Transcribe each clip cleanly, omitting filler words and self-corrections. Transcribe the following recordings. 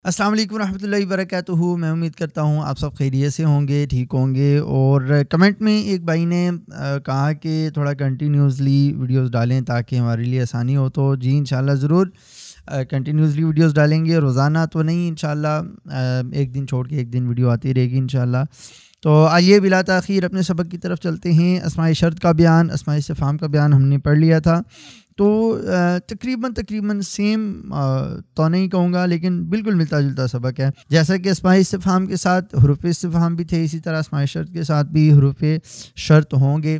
السلام علیکم ورحمۃ اللہ وبرکاتہ. میں امید کرتا ہوں آپ سب خیریت سے ہوں گے, ٹھیک ہوں گے. اور کمنٹ میں ایک بھائی نے کہا کہ تھوڑا کنٹینیوسلی ویڈیوز ڈالیں تاکہ ہمارے لیے آسانی ہو. تو جی انشاءاللہ ضرور کنٹینیوسلی ویڈیوز ڈالیں گے, روزانہ تو نہیں انشاءاللہ, ایک دن چھوڑ کے ایک دن ویڈیو آتی رہے گی انشاءاللہ. تو آئیے بلا تاخیر اپنے سبق کی طرف چلتے ہیں. اسماء شرط کا بیان, اسماء استفہام کا بیان ہم نے پڑھ لیا تھا. تو تقریباً سیم تو نہیں کہوں گا, لیکن بالکل ملتا جلتا سبق ہے. جیسا کہ اسماء استفہام کے ساتھ حروف استفہام بھی تھے, اسی طرح اسماء شرط کے ساتھ بھی حروف شرط ہوں گے.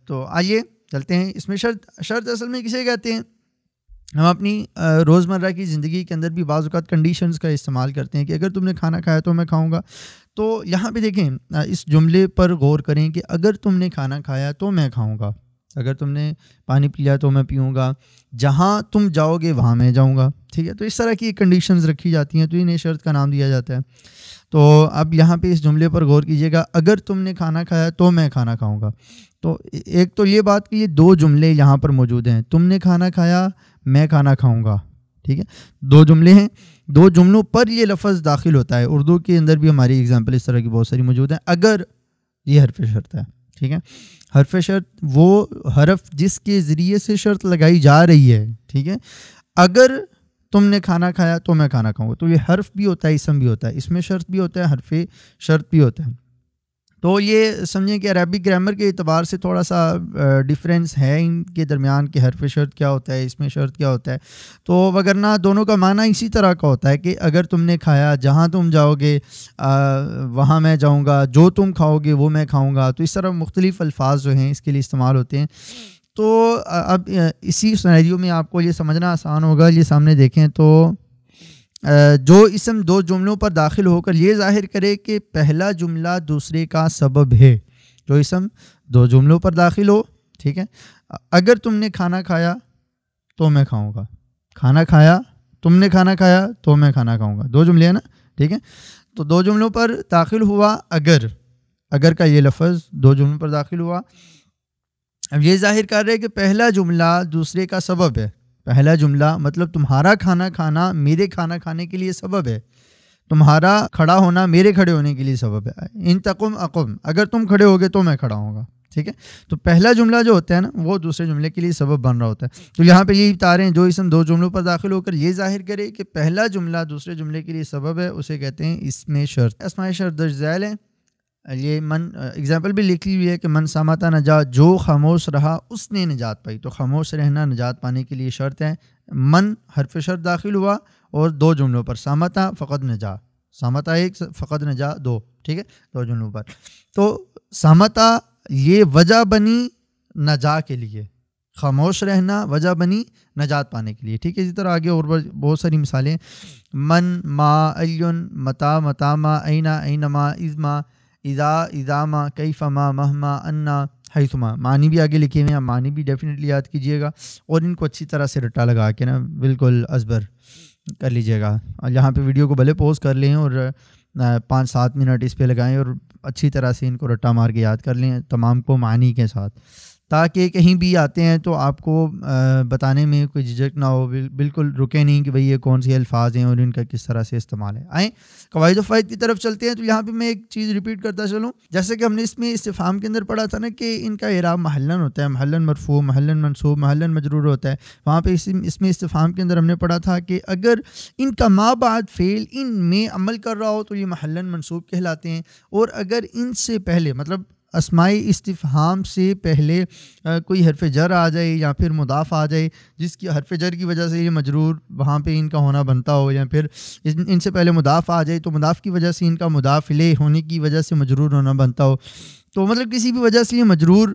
تو آئیے چلتے ہیں. اس میں شرط اصل میں کسے کہتے ہیں؟ ہم اپنی روزمرہ کی زندگی کے اندر بھی بعض اوقات کنڈیشنز کا استعمال کرتے ہیں کہ اگر تم نے کھانا کھایا تو میں کھاؤں گا. تو یہاں پہ دیکھیں, اس جملے پر غور کریں کہ اگر تم نے کھانا کھایا تو میں کھاؤں گا, اگر تم نے پانی پیا تو میں پیوں گا, جہاں تم جاؤ گے وہاں میں جاؤں گا. ٹھیک ہے, تو اس طرح کی کنڈیشنز رکھی جاتی ہیں, تو انہیں شرط کا نام دیا جاتا ہے. تو اب یہاں پہ اس جملے پر غور کیجیے گا, اگر تم نے کھانا کھایا تو میں کھانا کھاؤں گا. تو ایک تو یہ بات کہ یہ دو جملے یہاں پر موجود ہیں, تم نے کھانا کھایا میں کھانا کھاؤں گا. ٹھیک ہے, دو جملے ہیں, دو جملوں پر یہ لفظ داخل ہوتا ہے. اردو کے اندر بھی ہماری اگزامپل اس طرح کی بہت ساری موجود ہیں. اگر یہ حرف شرط ہے, ٹھیک ہے, حرف شرط وہ حرف جس کے ذریعے سے شرط لگائی جا رہی ہے. ٹھیک ہے, اگر تم نے کھانا کھایا تو میں کھانا کھاؤں گا. تو یہ حرف بھی ہوتا ہے, اسم بھی ہوتا ہے, اس میں شرط بھی ہوتا ہے, حرف شرط بھی ہوتا ہے. تو یہ سمجھیں کہ عربی گرامر کے اعتبار سے تھوڑا سا ڈیفرنس ہے ان کے درمیان کہ حرف شرط کیا ہوتا ہے, اس میں شرط کیا ہوتا ہے. تو وگرنہ دونوں کا معنی اسی طرح کا ہوتا ہے کہ اگر تم نے کھایا, جہاں تم جاؤ گے وہاں میں جاؤں گا, جو تم کھاؤ گے وہ میں کھاؤں گا. تو اس طرح مختلف الفاظ جو ہیں اس کے لیے استعمال ہوتے ہیں. تو اب اسی سینیریو میں آپ کو یہ سمجھنا آسان ہوگا. یہ سامنے دیکھیں تو جو اسم دو جملوں پر داخل ہو کر یہ ظاہر کرے کہ پہلا جملہ دوسرے کا سبب ہے. جو اسم دو جملوں پر داخل ہو, ٹھیک ہے, اگر تم نے کھانا کھایا تو میں کھاؤں گا, کھانا کھایا, تم نے کھانا کھایا تو میں کھانا کھاؤں گا, دو جملے ہیں نا. ٹھیک ہے, تو دو جملوں پر داخل ہوا اگر کا یہ لفظ دو جملوں پر داخل ہوا. اب یہ ظاہر کر رہے کہ پہلا جملہ دوسرے کا سبب ہے. پہلا جملہ مطلب تمہارا کھانا کھانا میرے کھانا کھانے کے لیے سبب ہے, تمہارا کھڑا ہونا میرے کھڑے ہونے کے لیے سبب ہے. ان تقم اقم, اگر تم کھڑے ہوگے تو میں کھڑا ہوں گا. ٹھیک ہے, تو پہلا جملہ جو ہوتا ہے نا وہ دوسرے جملے کے لیے سبب بن رہا ہوتا ہے. تو یہاں پہ یہ بتا رہے ہیں جو اسم دو جملوں پر داخل ہو کر یہ ظاہر کرے کہ پہلا جملہ دوسرے جملے کے لیے سبب ہے, اسے کہتے ہیں اسم شرط. اسماء شرط درج ذیل ہے. یہ من اگزامپل بھی لکھی ہوئی ہے کہ من سامتا نجات, جو خاموش رہا اس نے نجات پائی. تو خاموش رہنا نجات پانے کے لیے شرط ہے. من حرف شرط داخل ہوا اور دو جملوں پر, سامتا فقط نجا, سامتا ایک فقط نجا دو. ٹھیک ہے, دو جملوں پر. تو سامتا یہ وجہ بنی نجا کے لیے, خاموش رہنا وجہ بنی نجات پانے کے لیے. ٹھیک ہے, اسی طرح آگے اور بہت ساری مثالیں. من ما ایون متا متاما اینا اینما ازما اذا ما کیف ما مہما انا حیثما. معنی بھی آگے لکھے ہوئے ہیں, معنی بھی ڈیفینیٹلی یاد کیجئے گا اور ان کو اچھی طرح سے رٹا لگا کے نا بالکل ازبر کر لیجئے گا. اور یہاں پہ ویڈیو کو بھلے پوز کر لیں اور 5-7 منٹ اس پہ لگائیں اور اچھی طرح سے ان کو رٹا مار کے یاد کر لیں تمام کو معنی کے ساتھ, تاکہ کہیں بھی آتے ہیں تو آپ کو بتانے میں کوئی جھجک نہ ہو, بالکل رکے نہیں کہ بھئی یہ کون سی الفاظ ہیں اور ان کا کس طرح سے استعمال ہے. آئیں قواعد و فوائد کی طرف چلتے ہیں. تو یہاں پہ میں ایک چیز ریپیٹ کرتا چلوں, جیسے کہ ہم نے اس میں استفہام کے اندر پڑھا تھا نا کہ ان کا اعراب محلن ہوتا ہے, محلن مرفوع, محلن منصوب, محلن مجرور ہوتا ہے. وہاں پہ اس میں استفہام کے اندر ہم نے پڑھا تھا کہ اگر ان کا ما بعد فعل ان میں عمل کر رہا ہو تو یہ محلن منصوب کہلاتے ہیں, اور اگر ان سے پہلے مطلب اسماء استفہام سے پہلے کوئی حرف جر آ جائے یا پھر مضاف آ جائے جس کی حرف جر کی وجہ سے یہ مجرور وہاں پہ ان کا ہونا بنتا ہو, یا پھر ان سے پہلے مضاف آ جائے تو مضاف کی وجہ سے ان کا مضاف الیہ ہونے کی وجہ سے مجرور ہونا بنتا ہو, تو مطلب کسی بھی وجہ سے یہ مجرور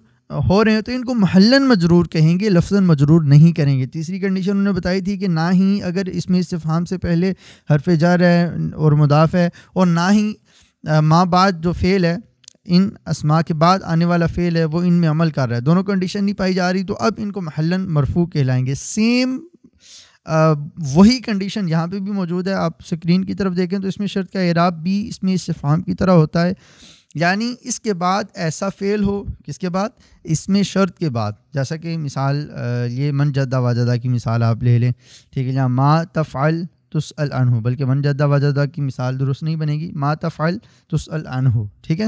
ہو رہے ہیں تو ان کو محلن مجرور کہیں گے, لفظاً مجرور نہیں کریں گے. تیسری کنڈیشن انہوں نے بتائی تھی کہ نہ ہی اگر اس میں استفہام سے پہلے حرف جر ہے اور مضاف ہے, اور نہ ہی ما بعد جو فعل ہے ان اسماء کے بعد آنے والا فعل ہے وہ ان میں عمل کر رہا ہے, دونوں کنڈیشن نہیں پائی جا رہی, تو اب ان کو محلن مرفوع کہلائیں گے. سیم وہی کنڈیشن یہاں پہ بھی موجود ہے. آپ سکرین کی طرف دیکھیں تو اس میں شرط کا اعراب بھی اس میں استفہام کی طرح ہوتا ہے, یعنی اس کے بعد ایسا فعل ہو, کس کے بعد, اس میں شرط کے بعد. جیسا کہ مثال یہ من جدہ واجدہ کی مثال آپ لے لیں, ٹھیک ہے, جہاں ما تفعل تسأل عنہ، بلکہ من جد وجد کی مثال درست نہیں بنے گی، ما تفعل تسأل عنہ، ٹھیک ہے.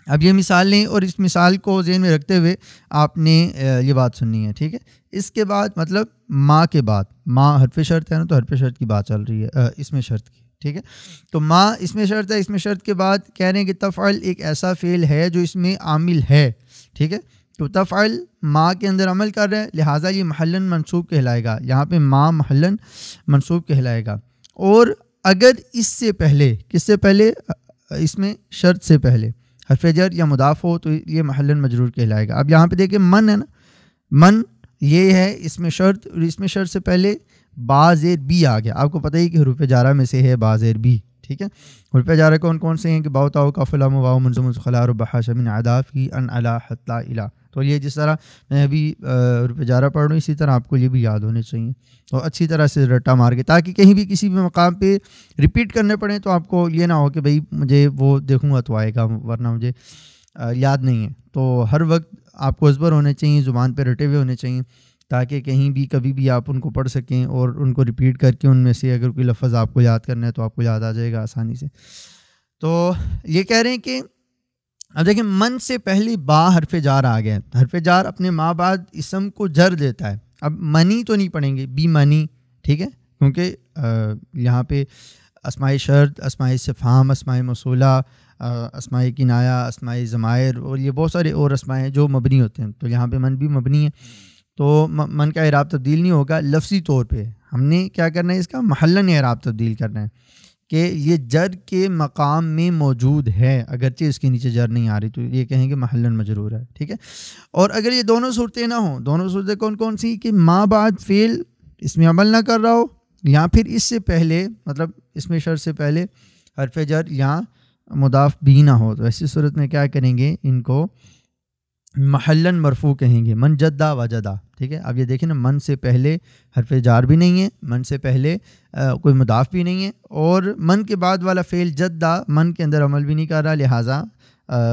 اب یہ مثال لیں اور اس مثال کو ذہن میں رکھتے ہوئے آپ نے یہ بات سننی ہے، ٹھیک ہے. اس کے بعد مطلب ما کے بعد، ما حرف شرط ہے نا، تو حرف شرط کی بات چل رہی ہے اس میں شرط کی، ٹھیک ہے. تو ما اس میں شرط ہے، اس میں شرط کے بعد کہہ رہے ہیں کہ تفعل ایک ایسا فعل ہے جو اس میں عامل ہے، ٹھیک ہے. تو تفعل ما کے اندر عمل کر رہا ہے، لہٰذا یہ محلن منصوب کہلائے گا. یہاں پہ ما محلن منصوب کہلائے گا. اور اگر اس سے پہلے، کس سے پہلے، اس میں شرط سے پہلے حرف جر یا مضاف ہو تو یہ محلن مجرور کہلائے گا. اب یہاں پہ دیکھیں من ہے نا، من یہ ہے اس میں شرط، اور اس میں شرط سے پہلے با زیر بی آ گیا. آپ کو پتہ ہی کہ حروف جارہ میں سے ہے با زیر بی، ٹھیک ہے. حروف جارہ کون کون سے ہیں کہ باء تاء کاف لام واو منزم خلا رب حاشا من عدافی ان علا حتی الا. تو یہ جس طرح میں ابھی حروف جارہ پڑھ رہا ہوں اسی طرح آپ کو یہ بھی یاد ہونے چاہیے، تو اچھی طرح سے رٹا مار کے، تاکہ کہیں بھی کسی بھی مقام پہ ریپیٹ کرنے پڑیں تو آپ کو یہ نہ ہو کہ بھئی مجھے وہ دیکھوں گا تو آئے گا ورنہ مجھے یاد نہیں ہے. تو ہر وقت آپ کو ازبر ہونے چاہیے، زبان پہ رٹے ہوئے ہونے چاہیے، تاکہ کہیں بھی کبھی بھی آپ ان کو پڑھ سکیں اور ان کو ریپیٹ کر کے ان میں سے اگر کوئی لفظ آپ کو یاد کرنا ہے تو آپ کو یاد آ جائے گا آسانی سے. تو یہ کہہ رہے ہیں کہ اب دیکھیں من سے پہلی با حرف جار آ گیا. حرف جار اپنے ما بعد اسم کو جر دیتا ہے. اب منی تو نہیں پڑھیں گے، بی منی، ٹھیک ہے، کیونکہ یہاں پہ اسماء شرط، اسماء استفہام، اسماء موصولہ، اسماء کنایہ، اسماء ضمائر اور یہ بہت سارے اور اسماء ہیں جو مبنی ہوتے ہیں. تو یہاں پہ من بھی مبنی ہے، تو من کا اعراب تبدیل نہیں ہوگا. لفظی طور پہ ہم نے کیا کرنا ہے، اس کا محلن اعراب تبدیل کرنا ہے کہ یہ جر کے مقام میں موجود ہے، اگرچہ اس کے نیچے جر نہیں آ رہی تو یہ کہیں گے محلن مجرور ہے، ٹھیک ہے. اور اگر یہ دونوں صورتیں نہ ہوں، دونوں صورتیں کون کون سی کہ ما بعد فعل اس میں عمل نہ کر رہا ہو، یا پھر اس سے پہلے مطلب اس میں شرط سے پہلے حرف جر یا مضاف بھی نہ ہو، تو ایسی صورت میں کیا کریں گے، ان کو محلن مرفوع کہیں گے. من جدہ وجدہ، ٹھیک ہے. اب یہ دیکھیں نا، من سے پہلے حرف جار بھی نہیں ہے، من سے پہلے کوئی مضاف بھی نہیں ہے، اور من کے بعد والا فعل جدہ من کے اندر عمل بھی نہیں کر رہا، لہٰذا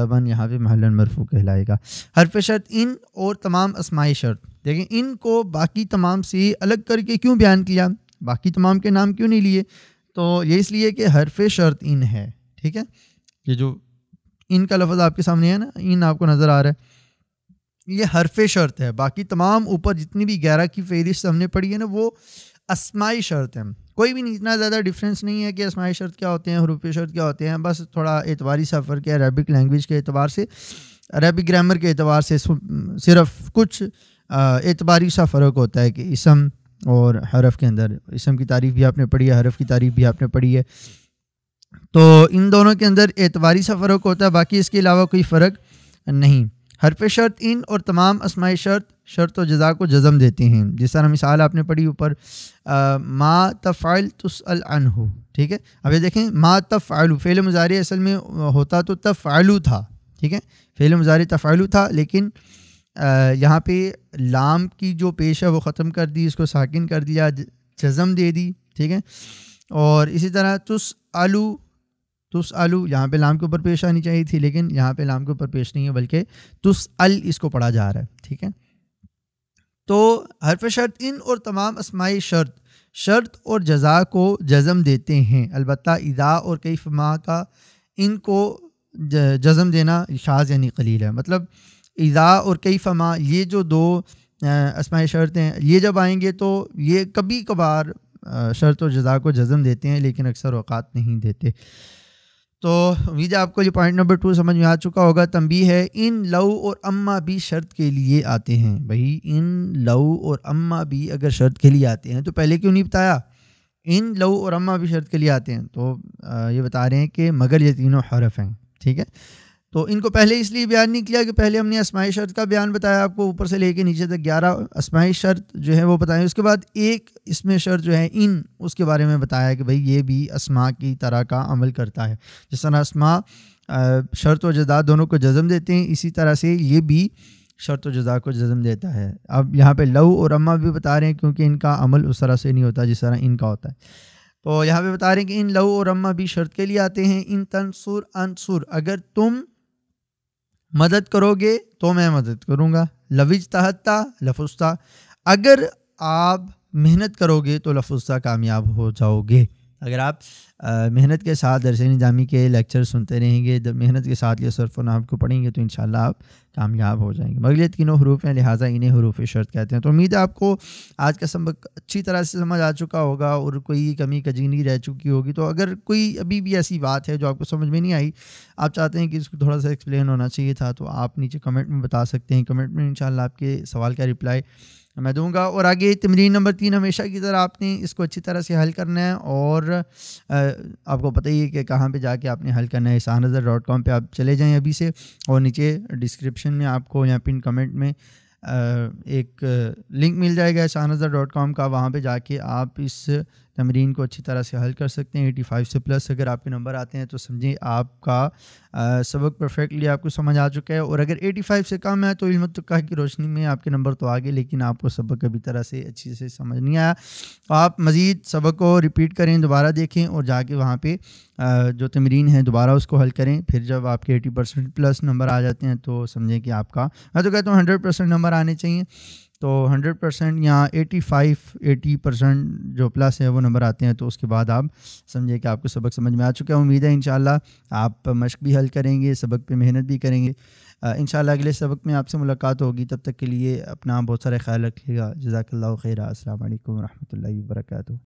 من یہاں پہ محلن مرفوع کہلائے گا. حرف شرط ان اور تمام اسماء شرط، دیکھیں ان کو باقی تمام سے الگ کر کے کیوں بیان کیا، باقی تمام کے نام کیوں نہیں لیے، تو یہ اس لیے کہ حرف شرط ان ہے، ٹھیک ہے. یہ جو ان کا لفظ آپ کے سامنے ہے نا، ان آپ کو نظر آ رہا ہے، یہ حرف شرط ہے. باقی تمام اوپر جتنی بھی 11 کی فہرست ہم نے پڑھی ہے نا، وہ اسماء شرط ہیں. کوئی بھی اتنا زیادہ ڈفرینس نہیں ہے کہ اسماء شرط کیا ہوتے ہیں، حروف شرط کیا ہوتے ہیں، بس تھوڑا اعتباری سا فرق ہے. عربک لینگویج کے اعتبار سے، عربک گرامر کے اعتبار سے صرف کچھ اعتباری سا فرق ہوتا ہے کہ اسم اور حرف کے اندر، اسم کی تعریف بھی آپ نے پڑھی ہے، حرف کی تعریف بھی آپ نے پڑھی ہے، تو ان دونوں کے اندر اعتباری سا فرق ہوتا ہے، باقی اس کے علاوہ کوئی فرق نہیں. حرف شرط ان اور تمام اسماء شرط شرط و جزا کو جزم دیتے ہیں. جس طرح مثال آپ نے پڑھی اوپر، ما تفعل تسأل عنہ، ٹھیک ہے. اب یہ دیکھیں، ما تفعل فعل مضارع اصل میں ہوتا تو تفعلو تھا، ٹھیک ہے، فعل مضارع تفعلو تھا، لیکن یہاں پہ لام کی جو پیش ہے وہ ختم کر دی، اس کو ساکن کر دیا، جزم دے دی، ٹھیک ہے. اور اسی طرح تسألو یہاں پہ لام کے اوپر پیش آنی چاہیے تھی، لیکن یہاں پہ لام کے اوپر پیش نہیں ہے بلکہ تسأل اس کو پڑھا جا رہا ہے، ٹھیک ہے. تو حرف شرط ان اور تمام اسماء شرط شرط اور جزا کو جزم دیتے ہیں. البتہ اذا اور کیف ما کا ان کو جزم دینا شاذ یعنی قلیل ہے. مطلب اذا اور کیف ما یہ جو دو اسماء شرط ہیں، یہ جب آئیں گے تو یہ کبھی کبھار شرط اور جزا کو جزم دیتے ہیں، لیکن اکثر اوقات نہیں دیتے. تو امید ہے آپ کو یہ پوائنٹ نمبر 2 سمجھ میں آ چکا ہوگا. تنبیہ ہے، ان لو اور اما بھی شرط کے لیے آتے ہیں. بھائی ان لو اور اما بھی اگر شرط کے لیے آتے ہیں تو پہلے کیوں نہیں بتایا؟ ان لو اور اما بھی شرط کے لیے آتے ہیں، تو یہ بتا رہے ہیں کہ مگر یہ تینوں حرف ہیں، ٹھیک ہے. تو ان کو پہلے اس لیے بیان نہیں کیا کہ پہلے ہم نے اسماء شرط کا بیان بتایا آپ کو، اوپر سے لے کے نیچے تک 11 اسماء شرط جو ہے وہ بتائیں. اس کے بعد ایک اسم شرط جو ہے ان، اس کے بارے میں بتایا کہ بھئی یہ بھی اسماء کی طرح کا عمل کرتا ہے. جس طرح اسماء شرط و جزا دونوں کو جزم دیتے ہیں، اسی طرح سے یہ بھی شرط و جزا کو جزم دیتا ہے. اب یہاں پہ لو اور اما بھی بتا رہے ہیں کیونکہ ان کا عمل اس طرح سے نہیں ہوتا جس طرح ان کا ہوتا ہے. تو یہاں پہ بتا رہے ہیں کہ ان لو اور اما بھی شرط کے لیے آتے ہیں. ان تنصر انصر، اگر تم مدد کرو گے تو میں مدد کروں گا. لو اجتہدتا لفظتا، اگر آپ محنت کرو گے تو لفظہ کامیاب ہو جاؤ گے. اگر آپ محنت کے ساتھ درس نظامی کے لیکچر سنتے رہیں گے, محنت کے ساتھ یہ صرف و نحو کو پڑھیں گے تو انشاءاللہ آپ کامیاب ہو جائیں گے. مگر یہ تینوں حروف ہیں, لہٰذا انہیں حروف شرط کہتے ہیں. تو امید ہے آپ کو آج کا سبق اچھی طرح سے سمجھ آ چکا ہوگا اور کوئی کمی کجی نہیں رہ چکی ہوگی. تو اگر کوئی ابھی بھی ایسی بات ہے جو آپ کو سمجھ میں نہیں آئی, آپ چاہتے ہیں کہ اس کو تھوڑا سا ایکسپلین ہونا چاہیے تھا, تو آپ نیچے کمنٹ میں بتا سکتے ہیں. کمنٹ میں انشاءاللہ آپ کے سوال کا رپلائی میں دوں گا. اور آگے تمرین نمبر 3 ہمیشہ کی طرح آپ نے اس کو اچھی طرح سے حل کرنا ہے, اور آپ کو پتہ ہی ہے کہ کہاں پہ جا کے آپ نے حل کرنا ہے. esanazar.com پہ آپ چلے جائیں ابھی سے, اور نیچے ڈسکرپشن میں آپ کو یا پن کمنٹ میں ایک لنک مل جائے گا esanazar.com کا. وہاں پہ جا کے آپ اس تمرین کو اچھی طرح سے حل کر سکتے ہیں. 85 سے پلس اگر آپ کے نمبر آتے ہیں تو سمجھیں آپ کا سبق پرفیکٹلی آپ کو سمجھ آ چکا ہے. اور اگر 85 سے کم ہے تو علم التقیٰ کی روشنی میں آپ کے نمبر تو آگے, لیکن آپ کو سبق کبھی طرح سے اچھی سے سمجھ نہیں آیا. تو آپ مزید سبق کو ریپیٹ کریں, دوبارہ دیکھیں, اور جا کے وہاں پہ جو تمرین ہے دوبارہ اس کو حل کریں. پھر جب آپ کے 80% پلس نمبر آ جاتے ہیں تو سمجھیں کہ آپ کا, میں تو کہتا ہوں 100% نمبر آنے چاہیے. تو 100% یا 80% جو پلس ہے وہ نمبر آتے ہیں, تو اس کے بعد آپ سمجھیں کہ آپ کو سبق سمجھ میں آ چکا ہے. امید ہے انشاءاللہ آپ مشق بھی حل کریں گے, سبق پہ محنت بھی کریں گے. انشاءاللہ اگلے سبق میں آپ سے ملاقات ہوگی. تب تک کے لیے اپنا بہت سارا خیال رکھیے گا. جزاک اللہ خیر. السلام علیکم ورحمۃ اللہ وبرکاتہ.